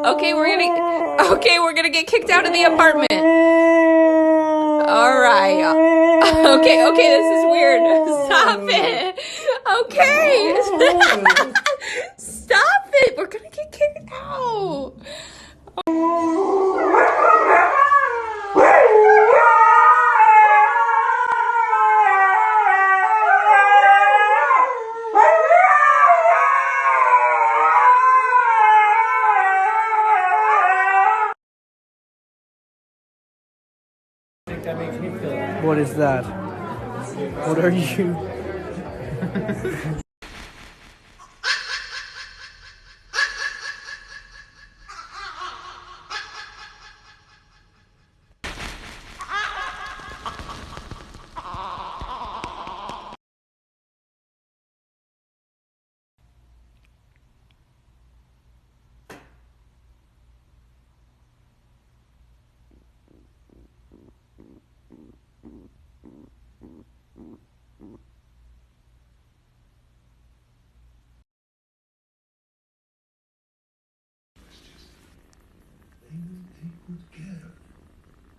Okay. We're gonna get kicked out of the apartment. All right. Okay, this is weird. Stop it. Okay. Stop it. We're gonna get kicked out. What is that? What are you?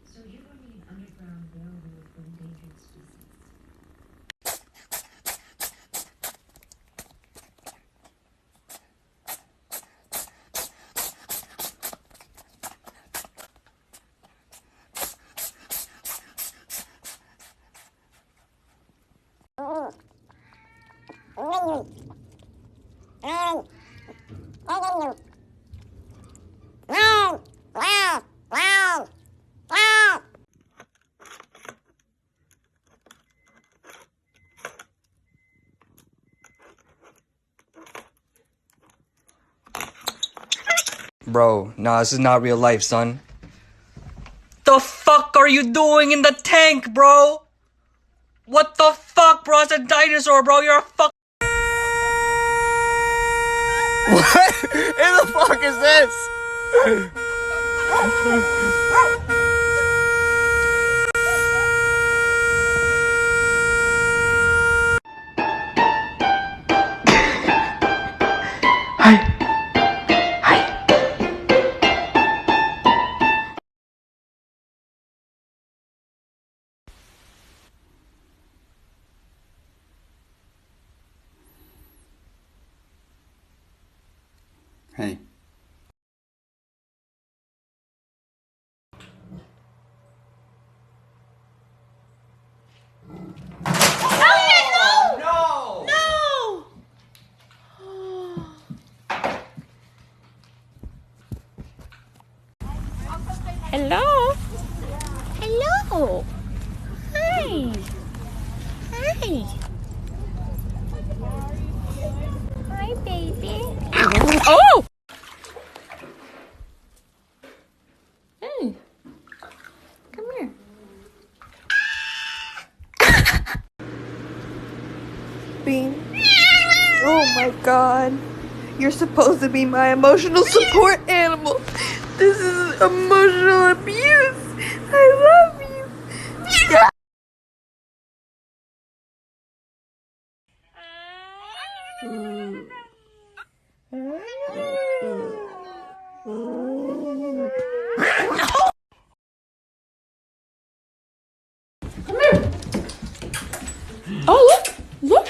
So you will need underground railroad for endangered species. Bro, nah, this is not real life, son. The fuck are you doing in the tank, bro? What the fuck, bro? It's a dinosaur, bro. You're a fuck. What in the fuck is this? Hey. Hello? Hello? Hi. Hi. Hi, baby. Oh! Hey. Come here. Bean. Oh my god. You're supposed to be my emotional support animal. This is emotional abuse. I love you. Oh, look!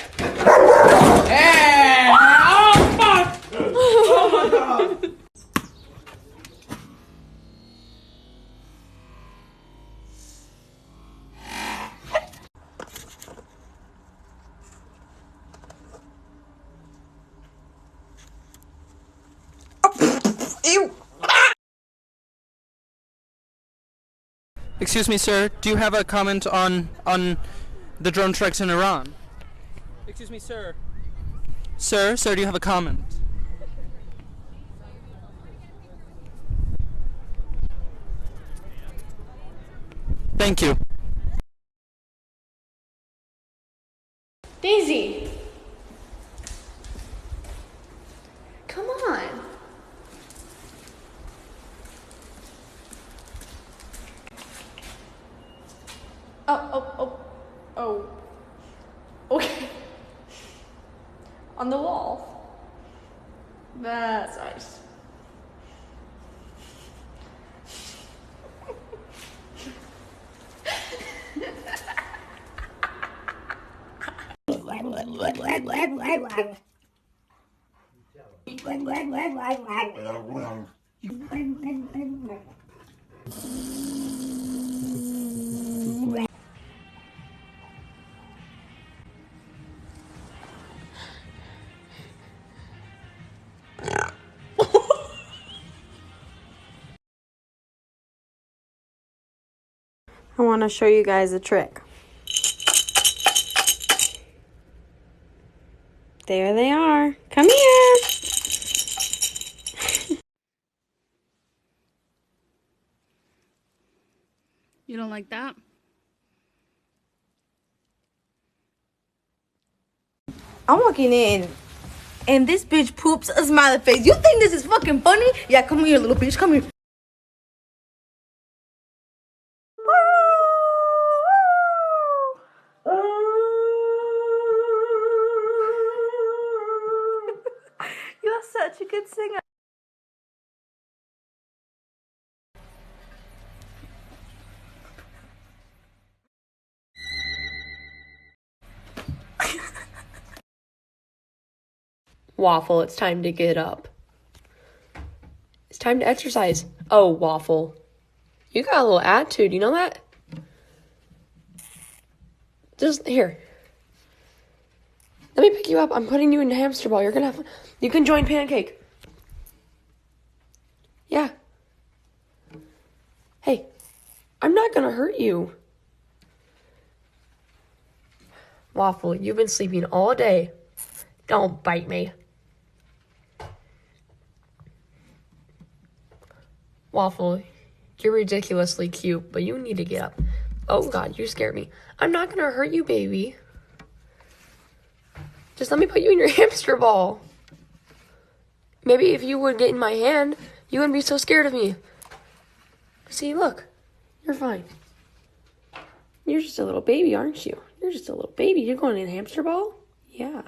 Ew. Excuse me, sir. Do you have a comment on the drone strikes in Iran? Excuse me, sir. Sir, do you have a comment? Thank you. Daisy. Come on. Oh. Okay. On the wall. That's nice. I want to show you guys a trick. There they are. Come here. You don't like that? I'm walking in, and this bitch poops a smiley face. You think this is fucking funny? Yeah, come here, little bitch. Come here. You're such a good singer. Waffle, it's time to get up. It's time to exercise. Oh, Waffle. You got a little attitude, you know that? Just, here. Let me pick you up. I'm putting you in a hamster ball. You're gonna have, you can join Pancake. Yeah. Hey, I'm not gonna hurt you. Waffle, you've been sleeping all day. Don't bite me. Waffle, you're ridiculously cute, but you need to get up. Oh God, you scared me. I'm not gonna hurt you, baby. Just let me put you in your hamster ball. Maybe if you would get in my hand, you wouldn't be so scared of me. See, look, you're fine. You're just a little baby, aren't you? You're just a little baby. You're going in a hamster ball? Yeah.